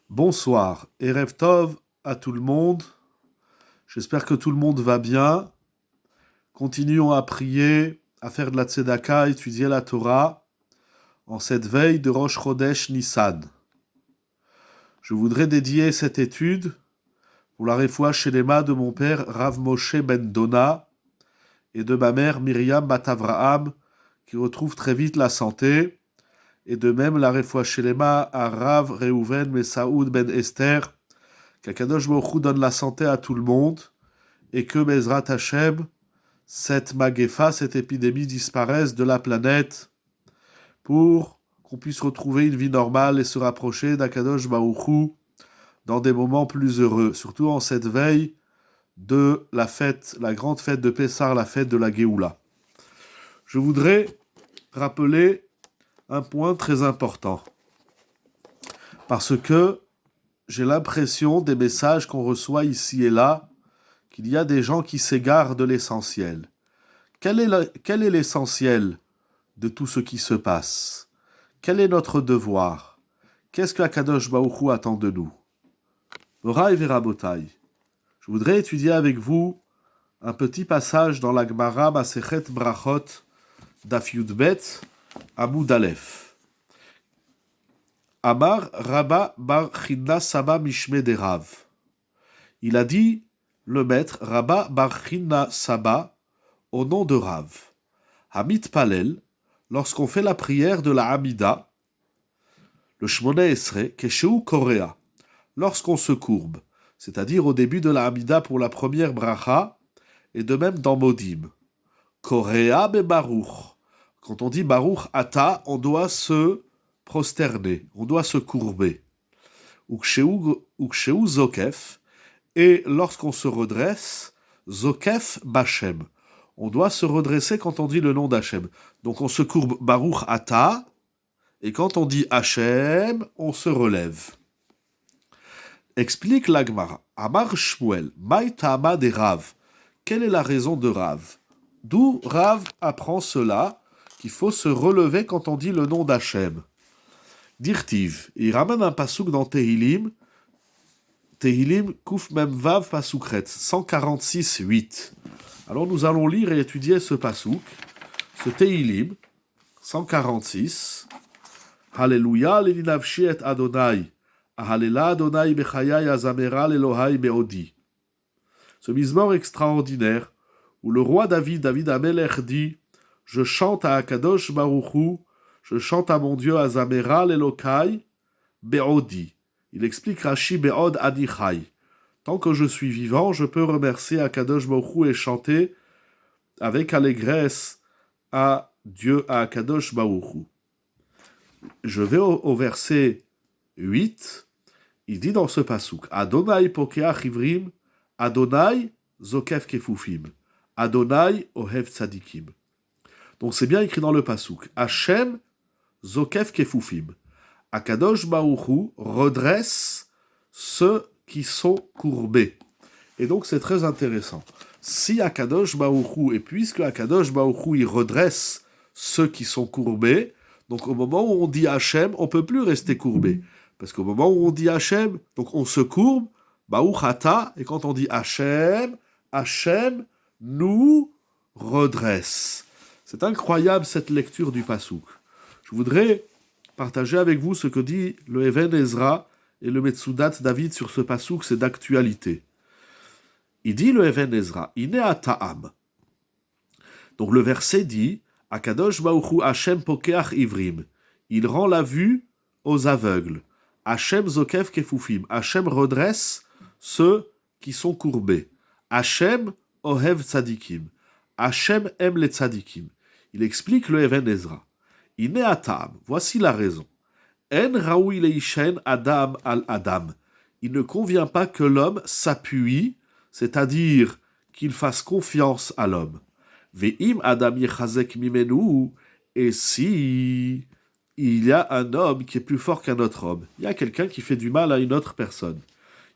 Bonsoir, Erev Tov à tout le monde. J'espère que tout le monde va bien. Continuons à prier, à faire de la tzedaka, à étudier la Torah en cette veille de Rosh Chodesh Nissan. Je voudrais dédier cette étude pour la réfoua shelema de mon père Rav Moshe Ben Dona et de ma mère Myriam Bat Avraham qui retrouve très vite la santé, et de même la réfoua shelema à Rav Reuven Mesaoud Ben Esther, qu'Akadosh Baruch Hu donne la santé à tout le monde et que Bezrat Hashem, cette magefa, cette épidémie disparaisse de la planète pour qu'on puisse retrouver une vie normale et se rapprocher d'Akadosh Baruch Hu dans des moments plus heureux, surtout en cette veille de la fête, la grande fête de Pessah, la fête de la Géoula. Je voudrais rappeler un point très important, parce que j'ai l'impression des messages qu'on reçoit ici et là, qu'il y a des gens qui s'égarent de l'essentiel. Quel est l'essentiel de tout ce qui se passe? Quel est notre devoir? Qu'est-ce que Akadosh Baruch Hu attend de nous? Moraï Verabotai, je voudrais étudier avec vous un petit passage dans la Gemara Masechet Brachot Daf Yudbet Amud Aleph. Amar Rabba Bar Chinna Saba Mishme de Rav. Il a dit le maître Rabba Bar Chinna Saba au nom de Rav. Hamit Palel, lorsqu'on fait la prière de la Hamida, le Shmoneh Esrei, Kesheu Korea, lorsqu'on se courbe, c'est-à-dire au début de la Hamida pour la première bracha, et de même dans Modim. Korea be Baruch. Quand on dit Baruch Ata, on doit se prosterner, on doit se courber. Uksheu Zokef, et lorsqu'on se redresse, Zokef Bachem. On doit se redresser quand on dit le nom d'Hachem. Donc on se courbe Baruch Ata, et quand on dit Hachem, on se relève. Explique la Gemara. Amar Shmuel, Maï Ta'ama de Rav. Quelle est la raison de Rav? D'où Rav apprend cela, qu'il faut se relever quand on dit le nom d'Hachem. Dirtiv, il ramène un pasouk dans Tehilim, Kuf Mem Vav Pasukret, 146, 8. Alors nous allons lire et étudier ce pasouk, ce Tehilim, 146. Alléluia, l'Elinavshi et Adonai. Ahalela Adonai Bechayai Azamera l'Elohai Beodi. Ce mizmor extraordinaire, où le roi David Amelech dit: je chante à Akadosh Baruch Hu, je chante à mon Dieu Azamera l'Elohai Beodi. Il explique Rashi Beod Adichai. Tant que je suis vivant, je peux remercier Akadosh Baruch Hu et chanter avec allégresse à Dieu, à Akadosh Baruch Hu. Je vais au verset 8. Il dit dans ce pasouk: Adonai pokeach ivrim, Adonai zokef kefufim, Adonai ohev tzadikim. Donc c'est bien écrit dans le pasouk. Hachem zokef kefufim. Akadosh Baruch Hu redresse ceux qui sont courbés. Et donc c'est très intéressant. Si Akadosh Baruch Hu, et puisque Akadosh Baruch Hu, il redresse ceux qui sont courbés, donc au moment où on dit Hachem, on ne peut plus rester courbé. Parce qu'au moment où on dit Hachem, donc on se courbe, Baruch Ata, et quand on dit Hachem, Hachem nous redresse. C'est incroyable cette lecture du pasouk. Je voudrais partager avec vous ce que dit le Even Ezra et le Metsudat David sur ce pasouk, c'est d'actualité. Il dit le Even Ezra, Ine Ata'am. Donc le verset dit, Akadosh Baruch Hu Hachem pokeach ivrim. Il rend la vue aux aveugles. Hachem zokef kefufim. Hachem redresse ceux qui sont courbés. Hachem ohev tzadikim. Hachem aime les tzadikim. Il explique le Even Ezra. Ine atam. Voici la raison. En raoui leishen adam al adam. Il ne convient pas que l'homme s'appuie, c'est-à-dire qu'il fasse confiance à l'homme. Ve'im adam yechazek mimenu. Et si il y a un homme qui est plus fort qu'un autre homme, il y a quelqu'un qui fait du mal à une autre personne,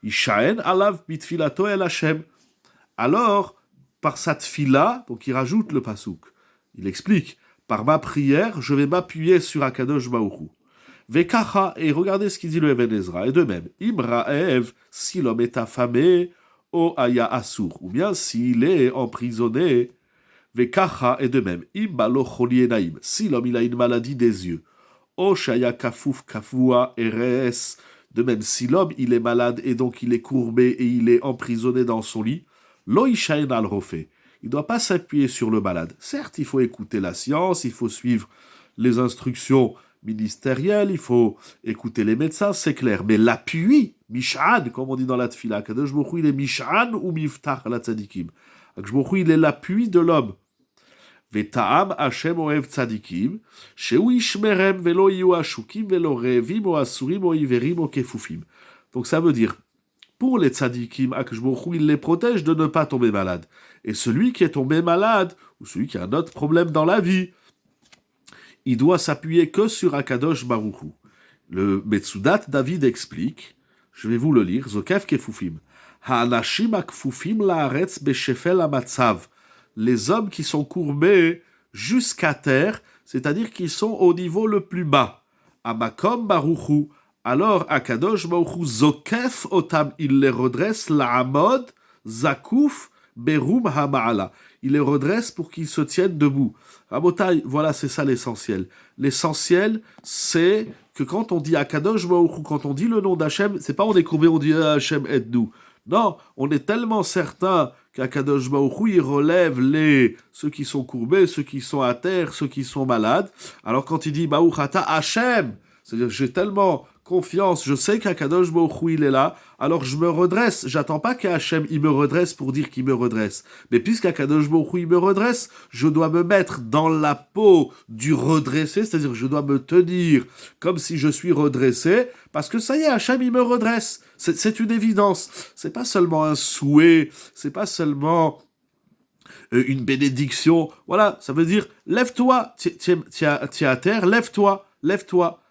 Ishaen alav mitfilato el Hashem. Alors, par sa tfila, donc il rajoute le pasouk, il explique, par ma prière, je vais m'appuyer sur Akadosh Baruch Hu. Vekacha, et regardez ce qu'il dit le Even Ezra. Et de même, Imraev, si l'homme est affamé, O Aya Asur, ou bien s'il est emprisonné, Vekacha, et de même, Imbalo Choli Enaim, si l'homme il a une maladie des yeux, O Shaya Kafuf Kafua Eres, de même, si l'homme il est malade et donc il est courbé et il est emprisonné dans son lit, Lo Ishaen al Rofe, il ne doit pas s'appuyer sur le malade. Certes, il faut écouter la science, il faut suivre les instructions ministérielles, il faut écouter les médecins, c'est clair. Mais l'appui, Mish'an, comme on dit dans la Tfila, Kadosh Baruch Hu, il est Mish'an ou Miftach la Tzadikim. Kadosh Baruch Hu, il est l'appui de l'homme. Veta'am Hashem oev tzadikim, shehu ishmerem velo yu ashukim velo revim o asurim o iverim o kefufim. Donc ça veut dire, pour les tzadikim, Akadosh Baruch Hu, il les protège de ne pas tomber malade. Et celui qui est tombé malade, ou celui qui a un autre problème dans la vie, il doit s'appuyer que sur Akadosh Baruch Hu. Le Metsudat David explique, je vais vous le lire, Zokef Kefufim. Ha'anashim akfufim la'aretz beshefel amatzav. Les hommes qui sont courbés jusqu'à terre, c'est-à-dire qu'ils sont au niveau le plus bas. Amakom Baruch Hu. Alors Akadosh Baruch Hu Zokef otam, il les redresse la'amod zakuf berum hama'ala. Il les redresse pour qu'ils se tiennent debout. Rabotai, voilà, c'est ça l'essentiel. L'essentiel, c'est que quand on dit Akadosh Baruch Hu, quand on dit le nom d'Hachem, c'est pas on est courbé, on dit Hachem aide-nous. Non, on est tellement certain qu'Akadosh Baruch Hu, il relève ceux qui sont courbés, ceux qui sont à terre, ceux qui sont malades. Alors quand il dit Baruch Ata Hachem, c'est-à-dire que j'ai tellement confiance, je sais qu'Akadosh Baruch Hu, il est là, alors je me redresse. J'attends pas qu'Hachem, il me redresse pour dire qu'il me redresse. Mais puisqu'Akadosh Baruch Hu, il me redresse, je dois me mettre dans la peau du redressé, c'est-à-dire que je dois me tenir comme si je suis redressé, parce que ça y est, Hachem, il me redresse. C'est une évidence. C'est pas seulement un souhait, c'est pas seulement une bénédiction. Voilà, ça veut dire, lève-toi, tu es à terre, lève-toi, lève-toi.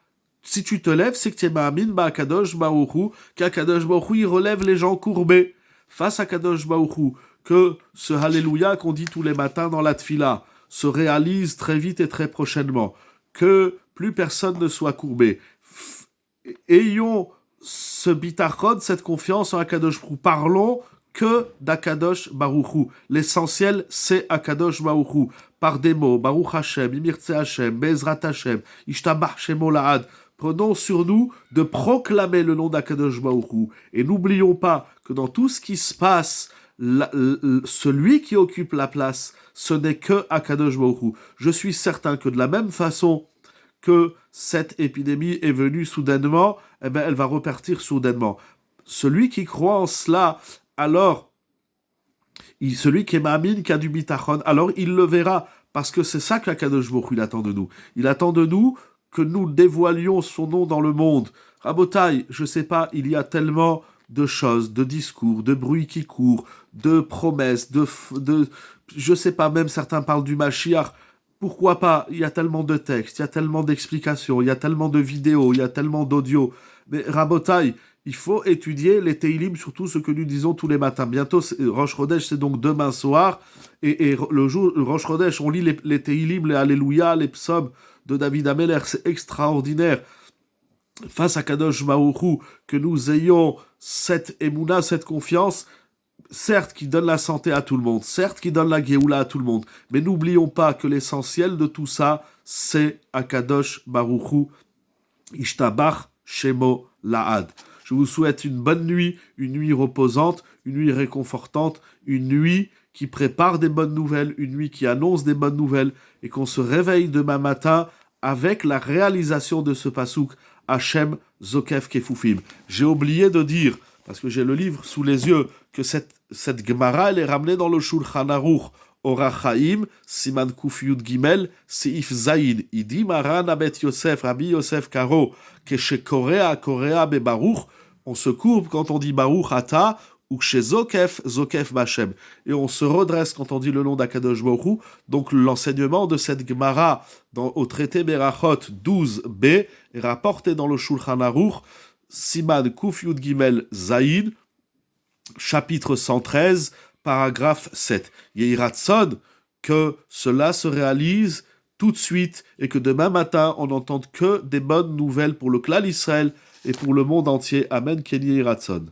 Si tu te lèves, c'est que tu es ma'amin ba'akadosh Baruch Hu, qu'Akadosh Baruch Hu, il relève les gens courbés. Face à Kadosh Baruch Hu, que ce Alléluia qu'on dit tous les matins dans la Tfila se réalise très vite et très prochainement. Que plus personne ne soit courbé. Ayons ce bitachon, cette confiance en Akadosh Baruch Hu. Parlons que d'Akadosh Baruch Hu. L'essentiel, c'est Akadosh Baruch Hu. Par des mots, Baruch Hashem, Imirtze Hashem, Bezrat Hashem, Ishtabach Shemo La'ad. Prenons sur nous de proclamer le nom d'Akadosh Baruch Hu. Et n'oublions pas que dans tout ce qui se passe, celui qui occupe la place, ce n'est que Akadosh Baruch Hu. Je suis certain que de la même façon que cette épidémie est venue soudainement, eh ben, elle va repartir soudainement. Celui qui croit en cela, alors, celui qui est ma'amin, qui a du bitachon, alors il le verra, parce que c'est ça qu'Akadosh Baruch Hu, il attend de nous. Il attend de nous que nous dévoilions son nom dans le monde. Rabotai, je sais pas, il y a tellement de choses, de discours, de bruits qui courent, de promesses, je sais pas, même certains parlent du Mashiach. Pourquoi pas? Il y a tellement de textes, il y a tellement d'explications, il y a tellement de vidéos, il y a tellement d'audio. Mais Rabotai, il faut étudier les Teilim, surtout ce que nous disons tous les matins. Bientôt, Rosh Chodesh, c'est donc demain soir. Et le jour Rosh Chodesh, on lit les Teilim, les Alléluia, les psaumes de David Ameller. C'est extraordinaire. Face à Kadosh Baruch Hu, que nous ayons cette émouna, cette confiance, certes qui donne la santé à tout le monde, certes qui donne la Géoula à tout le monde, mais n'oublions pas que l'essentiel de tout ça, c'est Akadosh Baruch Hu, Ishtabach Shemo La'ad. Je vous souhaite une bonne nuit, une nuit reposante, une nuit réconfortante, une nuit qui prépare des bonnes nouvelles, une nuit qui annonce des bonnes nouvelles, et qu'on se réveille demain matin avec la réalisation de ce pasouk, Hachem Zokef Kefufim. J'ai oublié de dire, parce que j'ai le livre sous les yeux, que cette Gemara, elle est ramenée dans le Shulchan Aruch, Orach Chaim, Siman Kuf Yud Gimel, Seif Zayin. Il dit, Maran Abet Yosef, Rabbi Yosef Karo, que chez Korea be Baruch, on se courbe quand on dit Baruch Ata, ou chez Zokef, Zokef Bashem. Et on se redresse quand on dit le nom d'Akadosh Baruch Hu. Donc l'enseignement de cette Gemara au traité Berachot 12b est rapporté dans le Shulchan Aruch, Siman Kuf Yud Gimel Zayin, chapitre 113, paragraphe 7. Yehiratson, que cela se réalise tout de suite et que demain matin, on n'entende que des bonnes nouvelles pour le clan Israël et pour le monde entier. Amen, Kenny Ratson.